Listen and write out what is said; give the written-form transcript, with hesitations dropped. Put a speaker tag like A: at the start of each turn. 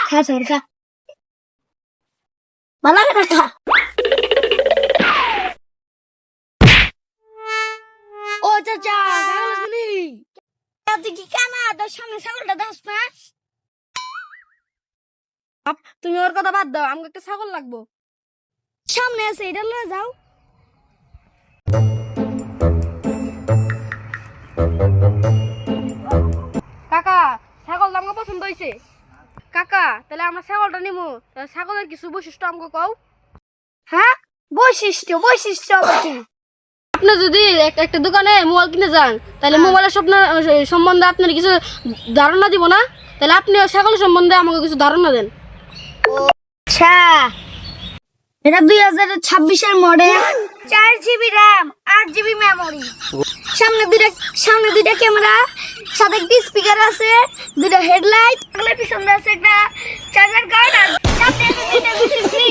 A: খা স্যার খা ভালো করে খা ও চাচা ছাগল আসলি তুই কি কানা তোর সামনে ছাগলটা দাস না
B: তুমি ওর কথা বাদ দাও, আমাকে একটা ছাগল লাগবো।
A: সামনে আছে এটা লয়ে যাও
B: কাকা ছাগলটা আমাকে পছন্দ হয়েছে। কাকা তাহলে আমরা ছাগলটা নিবো, তাহলে ছাগলের কিছু বৈশিষ্ট্য আমাকে কও।
A: হ্যাঁ বৈশিষ্ট্য বৈশিষ্ট্য আবার কি?
B: আপনি যদি একটা দোকানে মোবাইল কিনে যান, তাহলে মোবাইলের সম্বন্ধে আপনার কিছু ধারণা দিব না, তাহলে আপনি ছাগল সম্বন্ধে আমাকে কিছু ধারণা দেন।
A: আচ্ছা এটা 2026-এর model 4 GB RAM 8 GB memory সামনে দুইটা ক্যামেরা সাথে একটা স্পিকার আছে দুইটা হেডলাইট পিছনে আছে একটা চার্জার কার্ড আর সাথে আছে দুইটা মেশিন ফ্রি